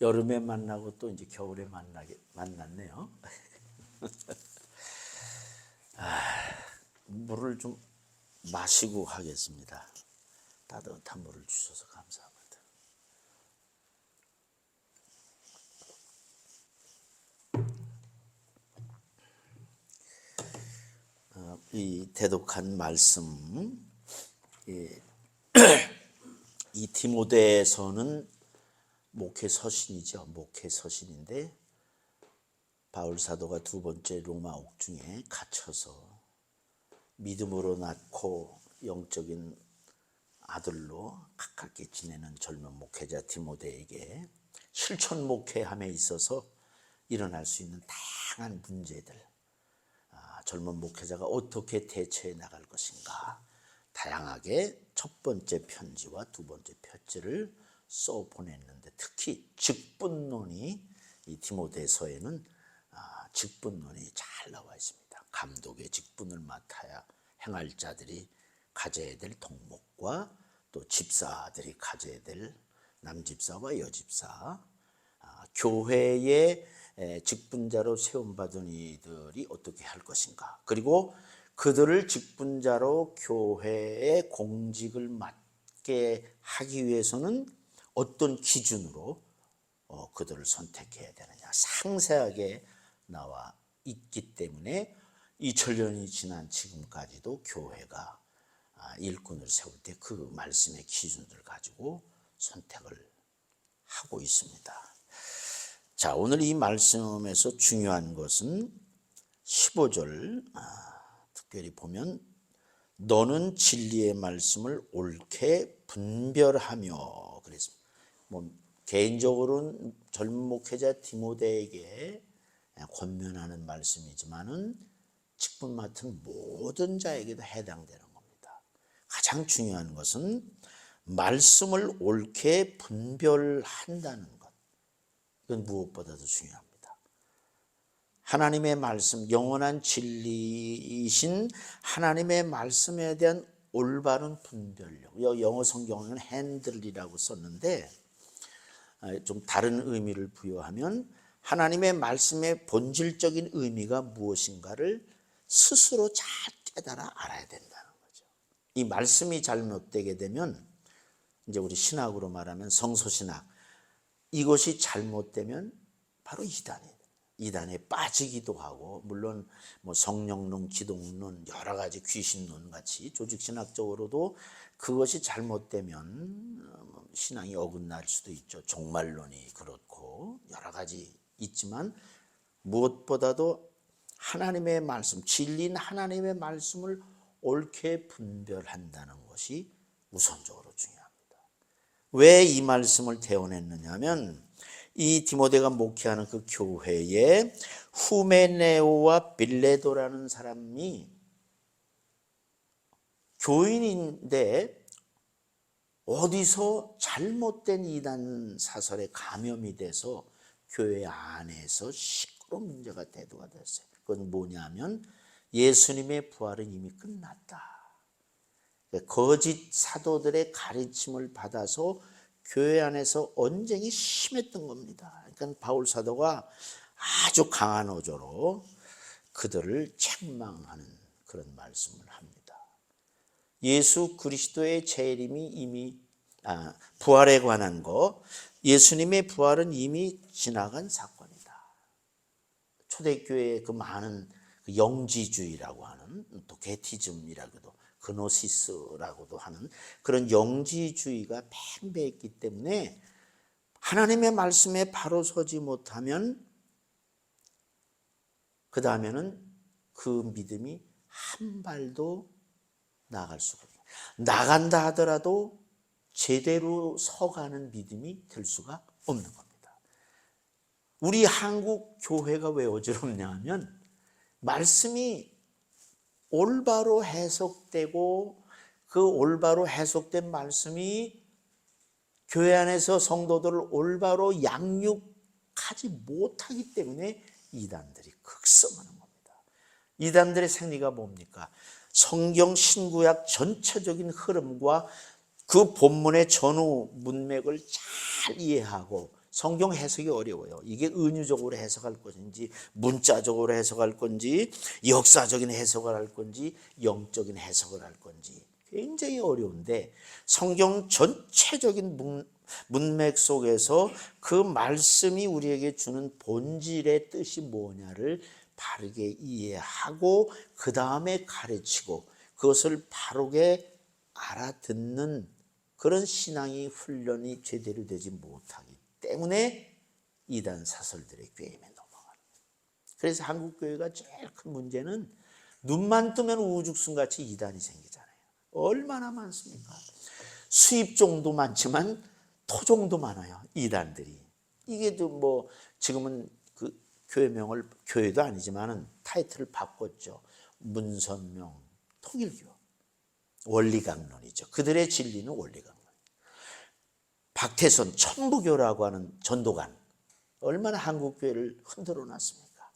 여름에 만나고 또 이제 겨울에 만났네요. 물을 좀 마시고 하겠습니다. 따뜻한 물을 주셔서 감사합니다. 이 대독한 말씀, 이 디모데서는 목회서신이죠. 목회서신인데 바울 사도가 두 번째 로마 옥중에 갇혀서 믿음으로 낳고 영적인 아들로 가깝게 지내는 젊은 목회자 디모데에게 실천 목회함에 있어서 일어날 수 있는 다양한 문제들, 젊은 목회자가 어떻게 대처해 나갈 것인가, 다양하게 첫 번째 편지와 두 번째 편지를 써 보냈는데, 특히 직분론이 이 디모데서에는 직분론이 잘 나와 있습니다. 감독의 직분을 맡아야 행할 자들이 가져야 될 덕목과 또 집사들이 가져야 될 남집사와 여집사, 교회의 직분자로 세움받은 이들이 어떻게 할 것인가, 그리고 그들을 직분자로 교회의 공직을 맡게 하기 위해서는 어떤 기준으로 그들을 선택해야 되느냐, 상세하게 나와 있기 때문에 2000년이 지난 지금까지도 교회가 일꾼을 세울 때 그 말씀의 기준들을 가지고 선택을 하고 있습니다. 자, 오늘 이 말씀에서 중요한 것은 15절, 특별히 보면 너는 진리의 말씀을 옳게 분별하며 그랬습니다. 개인적으로는 젊은 목회자 디모데에게 권면하는 말씀이지만은 직분 맡은 모든 자에게도 해당되는 겁니다. 가장 중요한 것은 말씀을 옳게 분별한다는 것. 이건 무엇보다도 중요합니다. 하나님의 말씀, 영원한 진리이신 하나님의 말씀에 대한 올바른 분별력. 영어 성경은 핸들이라고 썼는데 좀 다른 의미를 부여하면 하나님의 말씀의 본질적인 의미가 무엇인가를 스스로 잘 깨달아 알아야 된다는 거죠. 이 말씀이 잘못되게 되면, 이제 우리 신학으로 말하면 성서신학, 이것이 잘못되면 바로 이단에 빠지기도 하고, 물론 성령론, 기독론, 여러 가지 귀신론 같이 조직신학적으로도 그것이 잘못되면 신앙이 어긋날 수도 있죠. 종말론이 그렇고 여러 가지 있지만, 무엇보다도 하나님의 말씀, 진리인 하나님의 말씀을 옳게 분별한다는 것이 우선적으로 중요합니다. 왜 이 말씀을 대원했느냐 하면, 이 디모데가 목회하는 그 교회에 후메네오와 빌레도라는 사람이 교인인데 어디서 잘못된 이단 사설에 감염이 돼서 교회 안에서 시끄러운 문제가 대두가 됐어요. 그건 뭐냐면 예수님의 부활은 이미 끝났다. 거짓 사도들의 가르침을 받아서 교회 안에서 언쟁이 심했던 겁니다. 그러니까 바울 사도가 아주 강한 어조로 그들을 책망하는 그런 말씀을 합니다. 예수 그리스도의 재림이 이미 부활에 관한 거, 예수님의 부활은 이미 지나간 사건이다. 초대교회의 그 많은 영지주의라고 하는, 또 게티즘이라고도, 그노시스라고도 하는 그런 영지주의가 팽배했기 때문에 하나님의 말씀에 바로 서지 못하면 그 다음에는 그 믿음이 한 발도 나아갈 수가 없어요. 나간다 하더라도 제대로 서가는 믿음이 될 수가 없는 겁니다. 우리 한국 교회가 왜 어지럽냐 하면, 말씀이 올바로 해석되고 그 올바로 해석된 말씀이 교회 안에서 성도들을 올바로 양육하지 못하기 때문에 이단들이 극성하는 겁니다. 이단들의 생리가 뭡니까? 성경 신구약 전체적인 흐름과 그 본문의 전후 문맥을 잘 이해하고 성경 해석이 어려워요. 이게 은유적으로 해석할 것인지 문자적으로 해석할 건지 역사적인 해석을 할 건지 영적인 해석을 할 건지 굉장히 어려운데 성경 전체적인 문맥 속에서 그 말씀이 우리에게 주는 본질의 뜻이 뭐냐를 바르게 이해하고 그 다음에 가르치고 그것을 바르게 알아듣는 그런 신앙이 훈련이 제대로 되지 못하기 때문에 이단 사설들의 꾀임에 넘어가는 거예요. 그래서 한국 교회가 제일 큰 문제는 눈만 뜨면 우죽순같이 이단이 생기잖아요. 얼마나 많습니까? 수입종도 많지만 토종도 많아요. 이단들이. 이게 뭐 지금은 그 교회명을 교회도 아니지만은 타이틀을 바꿨죠. 문선명 통일교. 원리강론이죠. 그들의 진리는 원리강론. 박태선 천부교라고 하는 전도관 얼마나 한국교회를 흔들어 놨습니까?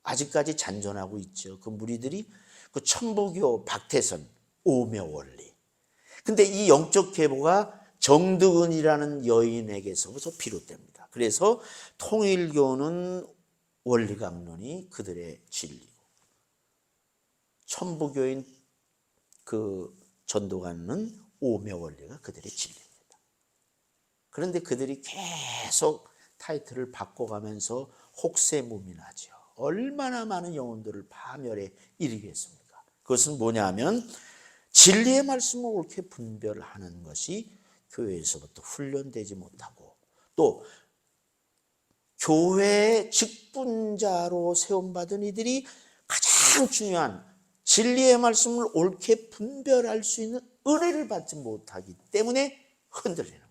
아직까지 잔존하고 있죠. 그 무리들이 그 천부교 박태선 오묘원리. 근데 이 영적 계보가 정득은이라는 여인에게서부터 비롯됩니다. 그래서 통일교는 원리강론이 그들의 진리고 천부교인 그 전도관은 오묘원리가 그들의 진리입니다. 그런데 그들이 계속 타이틀을 바꿔가면서 혹세무민하죠. 얼마나 많은 영혼들을 파멸에 이르겠습니까? 그것은 뭐냐 하면 진리의 말씀을 옳게 분별하는 것이 교회에서부터 훈련되지 못하고 또 교회의 직분자로 세움받은 이들이 가장 중요한 진리의 말씀을 옳게 분별할 수 있는 은혜를 받지 못하기 때문에 흔들리는 거예요.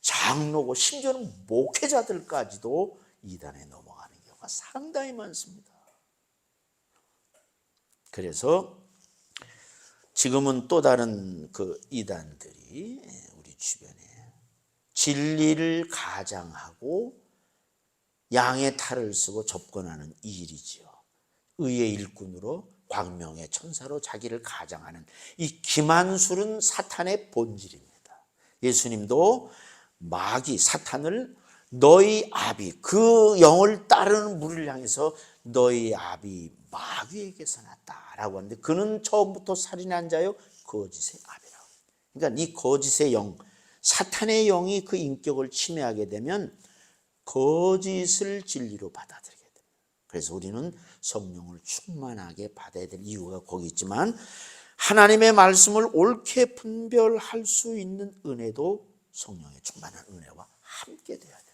장로고 심지어는 목회자들까지도 이단에 넘어가는 경우가 상당히 많습니다. 그래서 지금은 또 다른 그 이단들이 우리 주변에 진리를 가장하고 양의 탈을 쓰고 접근하는 이 일이지요. 의의 일꾼으로 광명의 천사로 자기를 가장하는 이 기만술은 사탄의 본질입니다. 예수님도 마귀 사탄을 너희 아비 그 영을 따르는 무리를 향해서 너희 아비 마귀에게서 났다라고 하는데 그는 처음부터 살인한 자요 거짓의 아비라고. 그러니까 이 거짓의 영 사탄의 영이 그 인격을 침해하게 되면 거짓을 진리로 받아들이게 됩니다. 그래서 우리는 성령을 충만하게 받아야 될 이유가 거기 있지만 하나님의 말씀을 옳게 분별할 수 있는 은혜도 성령의 충만한 은혜와 함께 돼야 됩니다.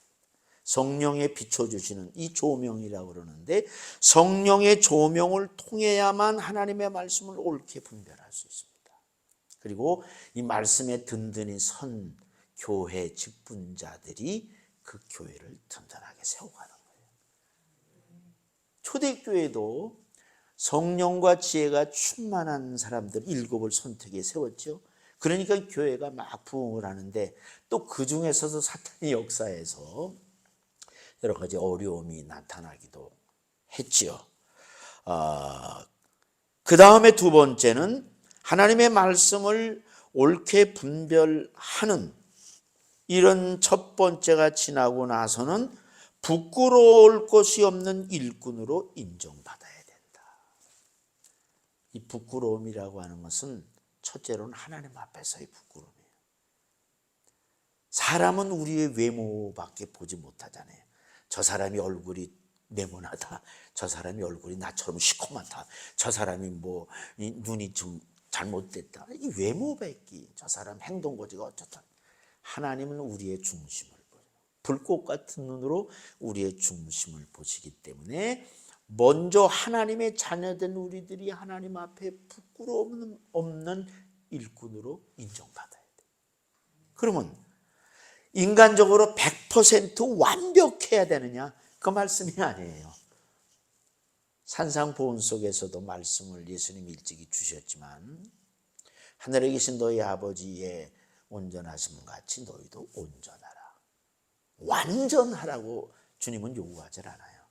성령에 비춰주시는 이 조명이라고 그러는데 성령의 조명을 통해야만 하나님의 말씀을 옳게 분별할 수 있습니다. 그리고 이 말씀에 든든히 선 교회 직분자들이 그 교회를 든든하게 세워가는 거예요. 초대교회도 성령과 지혜가 충만한 사람들 7을 선택해 세웠죠. 그러니까 교회가 막 부흥을 하는데 또 그 중에서도 사탄의 역사에서 여러 가지 어려움이 나타나기도 했지요. 그 다음에 두 번째는 하나님의 말씀을 옳게 분별하는 이런 첫 번째가 지나고 나서는 부끄러울 것이 없는 일꾼으로 인정받아야 된다. 이 부끄러움이라고 하는 것은 첫째로는 하나님 앞에서의 부끄러움이에요. 사람은 우리의 외모밖에 보지 못하잖아요. 저 사람이 얼굴이 네모나다. 저 사람이 얼굴이 나처럼 시커멓다. 저 사람이 뭐 눈이 좀 잘못됐다. 이 외모밖에 저 사람 행동거지가 어쩌다. 하나님은 우리의 중심을 보죠. 불꽃 같은 눈으로 우리의 중심을 보시기 때문에 먼저 하나님의 자녀된 우리들이 하나님 앞에 부끄러움 없는 일꾼으로 인정받아야 돼요. 그러면 인간적으로 100% 완벽해야 되느냐? 그 말씀이 아니에요. 산상보훈 속에서도 말씀을 예수님이 일찍이 주셨지만 하늘에 계신 너희 아버지의 온전하심 같이 너희도 온전하라. 완전하라고 주님은 요구하지 않아요.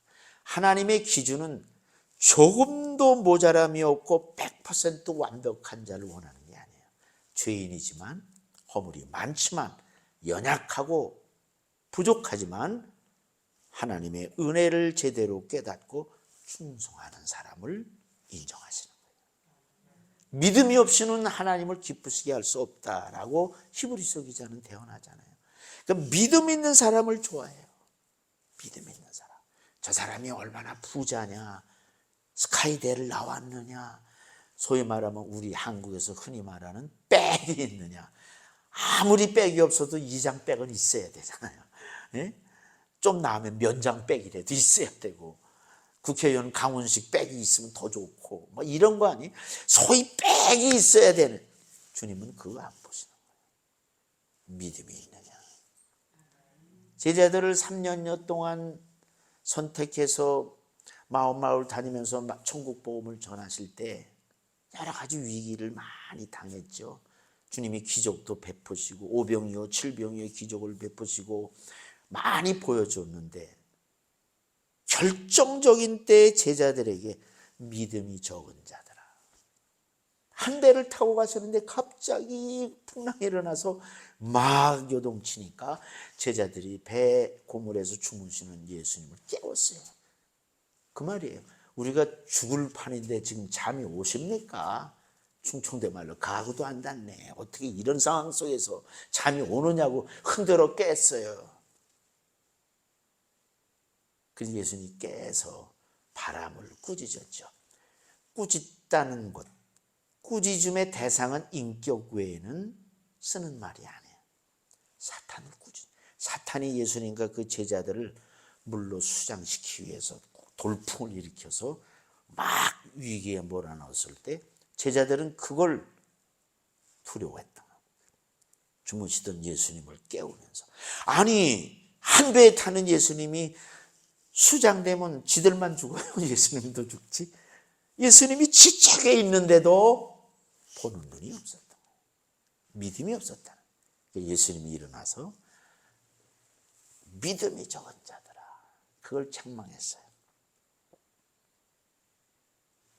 하나님의 기준은 조금도 모자람이 없고 100% 완벽한 자를 원하는 게 아니에요. 죄인이지만 허물이 많지만 연약하고 부족하지만 하나님의 은혜를 제대로 깨닫고 충성하는 사람을 인정하시는 거예요. 믿음이 없이는 하나님을 기쁘시게 할 수 없다라고 히브리서 기자는 대언하잖아요. 그러니까 믿음 있는 사람을 좋아해요. 믿음 있는 사람. 저 사람이 얼마나 부자냐, 스카이대를 나왔느냐, 소위 말하면 우리 한국에서 흔히 말하는 백이 있느냐. 아무리 백이 없어도 2장 백은 있어야 되잖아요. 예? 좀 나으면 면장 백이라도 있어야 되고, 국회의원 강훈식 백이 있으면 더 좋고, 뭐 이런 거 아니? 소위 백이 있어야 되는. 주님은 그거 안 보시는 거예요. 믿음이 있느냐. 제자들을 3년여 동안 선택해서 마을 다니면서 천국 복음을 전하실 때 여러 가지 위기를 많이 당했죠. 주님이 기적도 베푸시고 오병이어 칠병이어 기적을 베푸시고 많이 보여줬는데 결정적인 때에 제자들에게 믿음이 적은 자들아, 한 배를 타고 가셨는데 갑자기 풍랑이 일어나서 막 요동치니까 제자들이 배 고물에서 주무시는 예수님을 깨웠어요. 그 말이에요. 우리가 죽을 판인데 지금 잠이 오십니까? 충청도 말로 가구도 안 닿네. 어떻게 이런 상황 속에서 잠이 오느냐고 흔들어 깼어요. 그래서 예수님이 깨서 바람을 꾸짖었죠. 꾸짖다는 것, 꾸짖음의 대상은 인격 외에는 쓰는 말이 아니에요. 사탄을 꾸짖. 사탄이 예수님과 그 제자들을 물로 수장시키기 위해서 돌풍을 일으켜서 막 위기에 몰아넣었을 때 제자들은 그걸 두려워했던 거예요. 주무시던 예수님을 깨우면서. 아니, 한 배에 타는 예수님이 수장되면 지들만 죽어요? 예수님도 죽지? 예수님이 지책에 있는데도 보는 눈이 없었다. 믿음이 없었다. 예수님이 일어나서 믿음이 적은 자들아, 그걸 책망했어요.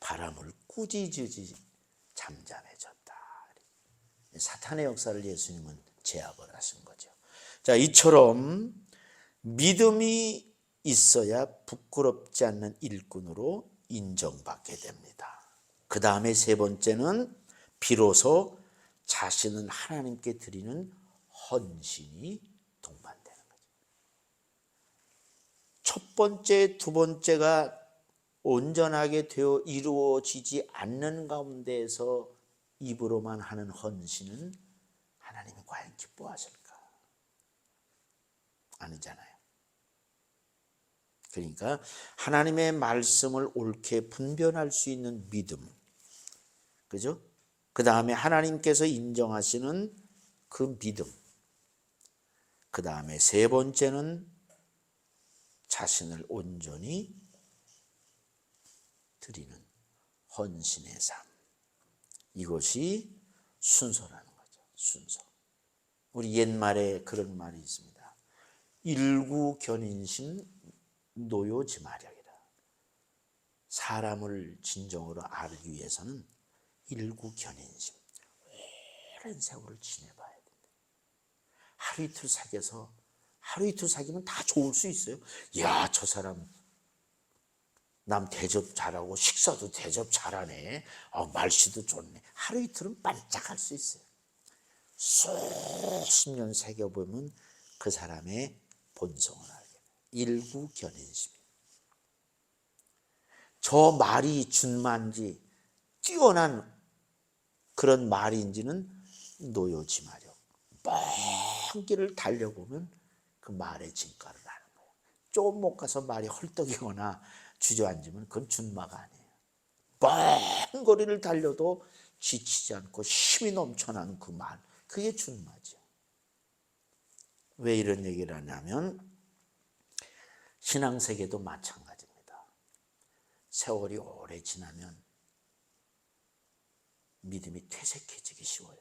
바람을 꾸짖으지 잠잠해졌다. 사탄의 역사를 예수님은 제압을 하신 거죠. 자, 이처럼 믿음이 있어야 부끄럽지 않는 일꾼으로 인정받게 됩니다. 그 다음에 세 번째는 비로소 자신을 하나님께 드리는 헌신이 동반되는 거죠. 첫 번째, 두 번째가 온전하게 되어 이루어지지 않는 가운데에서 입으로만 하는 헌신은 하나님이 과연 기뻐하실까? 아니잖아요. 그러니까 하나님의 말씀을 옳게 분별할 수 있는 믿음, 그죠? 그 다음에 하나님께서 인정하시는 그 믿음, 그 다음에 세 번째는 자신을 온전히 드리는 헌신의 삶. 이것이 순서라는 거죠. 순서. 우리 옛말에 그런 말이 있습니다. 일구견인신 노요지마력이라. 사람을 진정으로 알기 위해서는 일구견인심, 오랜 세월을 지내봐야 된다. 하루 이틀 사귀어서 하루 이틀 사귀면 다 좋을 수 있어요. 야, 저 사람 남 대접 잘하고 식사도 대접 잘하네. 말씨도 좋네. 하루 이틀은 반짝할 수 있어요. 수십 년 새겨보면 그 사람의 본성을 알게 돼요. 일구견인심. 저 말이 준만지 뛰어난 그런 말인지는 노요지마력. 먼 길을 달려보면 그 말의 진가를 아는 거예요. 조금 못 가서 말이 헐떡이거나 주저앉으면 그건 준마가 아니에요. 먼 거리를 달려도 지치지 않고 힘이 넘쳐난 그 말, 그게 준마죠. 왜 이런 얘기를 하냐면 신앙세계도 마찬가지입니다. 세월이 오래 지나면 믿음이 퇴색해지기 쉬워요.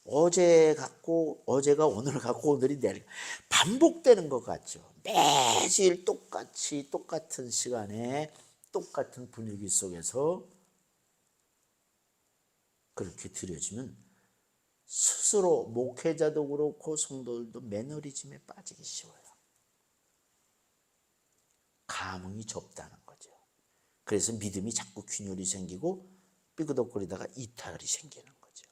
어제가 오늘 같고 오늘이 내일 반복되는 것 같죠. 매일 똑같이 똑같은 시간에 똑같은 분위기 속에서 그렇게 드려지면 스스로 목회자도 그렇고 성도들도 매너리즘에 빠지기 쉬워요. 감흥이 좁다는 거죠. 그래서 믿음이 자꾸 균열이 생기고 삐그덕거리다가 이탈이 생기는 거죠.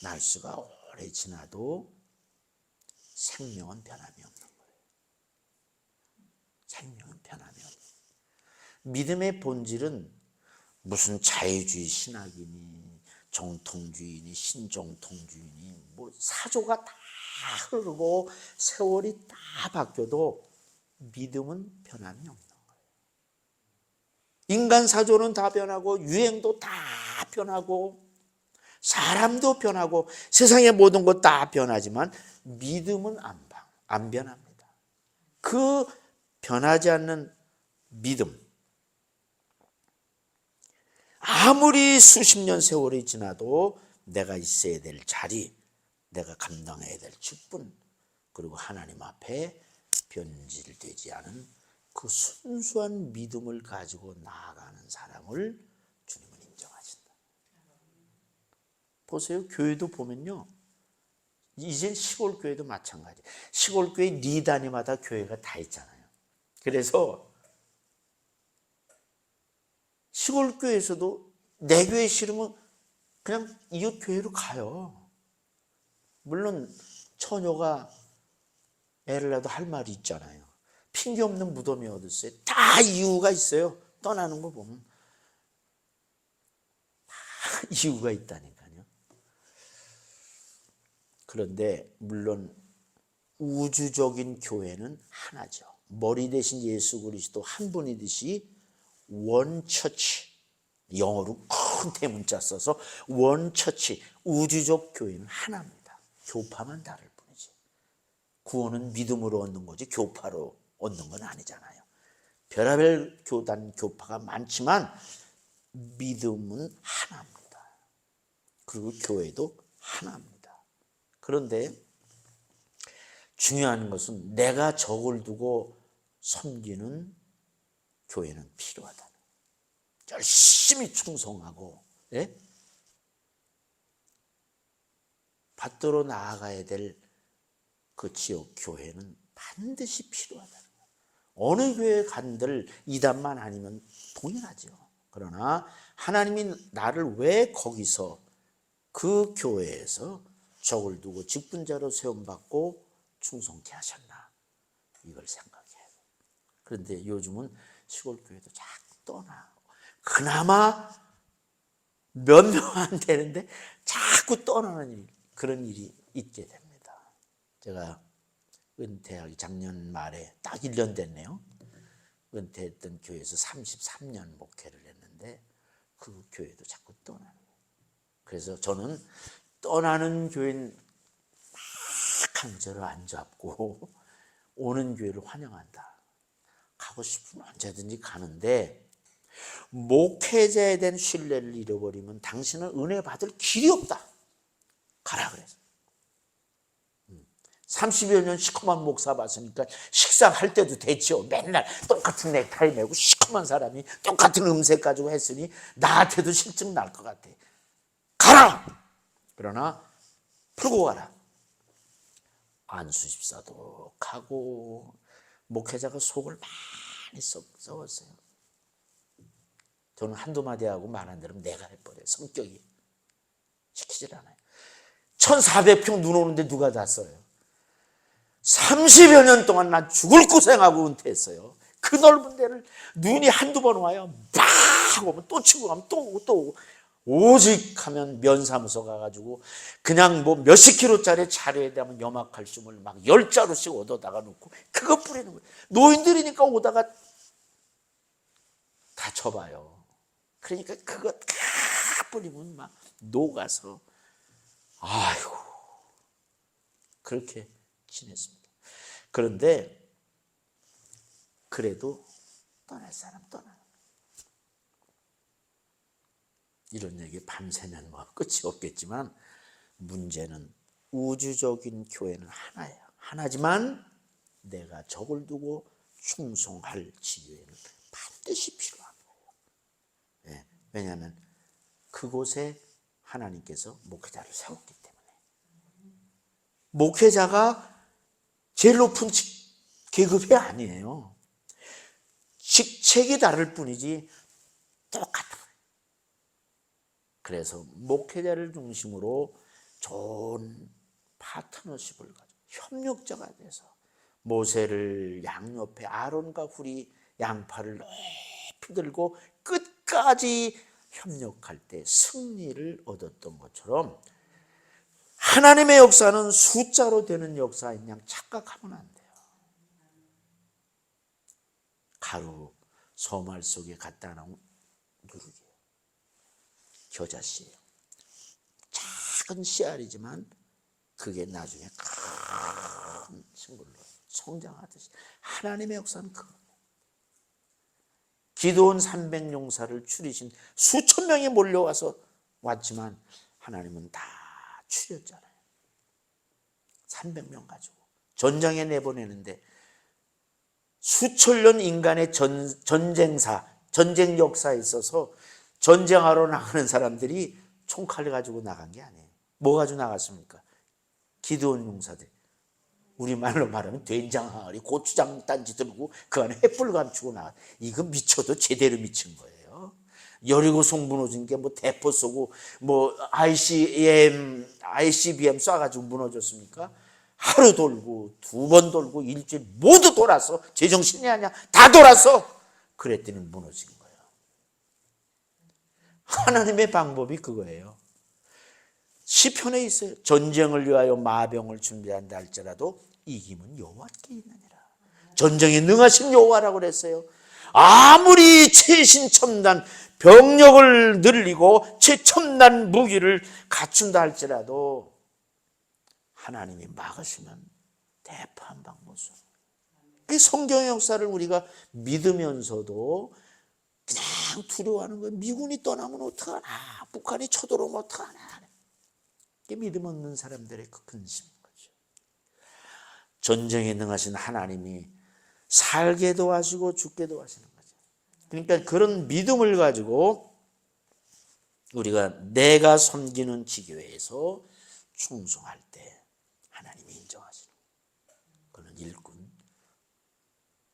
날수가 오래 지나도 생명은 변함이 없는 거예요. 생명은 변함이 없는 거예요. 믿음의 본질은 무슨 자유주의 신학이니 정통주의니 신정통주의니 뭐 사조가 다 흐르고 세월이 다 바뀌어도 믿음은 변함이 없는 거예요. 인간 사조는 다 변하고 유행도 다 변하고 사람도 변하고 세상의 모든 것 다 변하지만 믿음은 안 변합니다. 그 변하지 않는 믿음, 아무리 수십 년 세월이 지나도 내가 있어야 될 자리, 내가 감당해야 될 직분, 그리고 하나님 앞에 변질되지 않은 그 순수한 믿음을 가지고 나아가는 사람을 주님은 인정하신다. 보세요. 교회도 보면요. 이제 시골 교회도 마찬가지. 시골 교회 네 단위마다 교회가 다 있잖아요. 그래서 시골 교회에서도 내 교회 싫으면 그냥 이웃 교회로 가요. 물론 처녀가 애를 낳아도 할 말이 있잖아요. 핑계 없는 무덤이 어디 있어요? 다 이유가 있어요. 떠나는 거 보면 다 이유가 있다니까요. 그런데 물론 우주적인 교회는 하나죠. 머리 대신 예수 그리스도 한 분이듯이 원처치, 영어로 큰 대문자 써서 원처치, 우주적 교회는 하나입니다. 교파만 다를 뿐이지. 구원은 믿음으로 얻는 거지 교파로 얻는 건 아니잖아요. 별의별 교단, 교파가 많지만 믿음은 하나입니다. 그리고 교회도 하나입니다. 그런데 중요한 것은 내가 적을 두고 섬기는 교회는 필요하다. 열심히 충성하고 받들어 나아가야 될 그 지역 교회는 반드시 필요하다는 거예요. 어느 교회 간들 이단만 아니면 동일하죠. 그러나 하나님이 나를 왜 거기서 그 교회에서 적을 두고 직분자로 세움받고 충성케 하셨나, 이걸 생각해야 돼요. 그런데 요즘은 시골 교회도 자꾸 떠나. 그나마 몇 명 안 되는데 자꾸 떠나는 그런 일이 있게 됩니다. 제가 은퇴하기 작년 말에 딱 1년 됐네요. 은퇴했던 교회에서 33년 목회를 했는데 그 교회도 자꾸 떠나는 거예요. 그래서 저는 떠나는 교회는 막 강제로 안 잡고 오는 교회를 환영한다. 가고 싶으면 언제든지 가는데 목회자에 대한 신뢰를 잃어버리면 당신은 은혜 받을 길이 없다. 가라 그래서. 30여 년 시커먼 목사 봤으니까 식사할 때도 됐죠. 맨날 똑같은 넥타이 메고 시커먼 사람이 똑같은 음색 가지고 했으니 나한테도 실증 날 것 같아. 가라! 그러나 풀고 가라. 안수집사도 가고 목회자가 속을 많이 썩었어요. 저는 한두 마디 하고 말 안 들으면 내가 해버려요. 성격이. 시키질 않아요. 1400평 눈 오는데 누가 다 써요. 30여 년 동안 난 죽을 고생하고 은퇴했어요. 그 넓은 데를 눈이 한두 번 와요. 막 오면 또 치고 가면 또 오고 또 오고. 오직 하면 면사무소 가가지고 그냥 뭐 몇십 킬로짜리 자료에 대한 염화칼슘을 막 10자루씩 얻어다가 놓고 그거 뿌리는 거예요. 노인들이니까 오다가 다쳐봐요. 그러니까 그거 다 뿌리면 막 녹아서 아이고 그렇게 지냈습니다. 그런데 그래도 떠날 사람 떠나는 거예요. 이런 얘기 밤새면 뭐 끝이 없겠지만 문제는 우주적인 교회는 하나예요. 하나지만 내가 적을 두고 충성할 지혜는 반드시 필요한 거예요. 왜냐하면 그곳에 하나님께서 목회자를 세웠기 때문에. 목회자가 제일 높은 계급이 아니에요. 직책이 다를 뿐이지 똑같아요. 그래서 목회자를 중심으로 좋은 파트너십을 가지고 협력자가 돼서 모세를 양옆에 아론과 훌이 양팔을 높이 들고 끝까지 협력할 때 승리를 얻었던 것처럼 하나님의 역사는 숫자로 되는 역사인 양 착각하면 안 돼요. 가루 소말 속에 갖다 놓은 누룩이에요. 겨자씨예요. 작은 씨알이지만 그게 나중에 큰 식물로 성장하듯이 하나님의 역사는 그겁니다. 기드온 300용사를 추리신 수천 명이 몰려와서 왔지만 하나님은 다 추렸잖아요. 300명 가지고 전장에 내보내는데 수천 년 인간의 전쟁 역사에 있어서 전쟁하러 나가는 사람들이 총칼을 가지고 나간 게 아니에요. 뭐 가지고 나갔습니까? 기드온 용사들. 우리말로 말하면 된장 항아리, 고추장 단지 들고 그 안에 횃불 감추고 나가. 이거 미쳐도 제대로 미친 거예요. 여리고성 무너진 게 뭐 대포 쏘고 뭐 ICBM 쏴가지고 무너졌습니까? 하루 돌고 두 번 돌고 일주일 모두 돌아서 제정신이 아니야. 다 돌아서 그랬더니 무너진 거예요. 하나님의 방법이 그거예요. 시편에 있어요. 전쟁을 위하여 마병을 준비한다 할지라도 이김은 여호와께 있느니라. 전쟁에 능하신 여호와라고 그랬어요. 아무리 최신첨단 병력을 늘리고 최첨단 무기를 갖춘다 할지라도 하나님이 막으시면 대파한 방법이죠. 이 성경의 역사를 우리가 믿으면서도 그냥 두려워하는 거예요. 미군이 떠나면 어떡하나, 북한이 쳐들어오면 어떡하나. 이게 믿음 없는 사람들의 그 근심인 거죠. 전쟁에 능하신 하나님이 살게도 하시고 죽게도 하시는 거죠. 그러니까 그런 믿음을 가지고 우리가 내가 섬기는 지교회에서 충성할 때 하나님이 인정하시는 거예요. 그는 일꾼.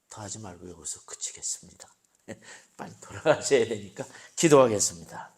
더 하지 말고 여기서 그치겠습니다. 빨리 돌아가셔야 되니까 기도하겠습니다.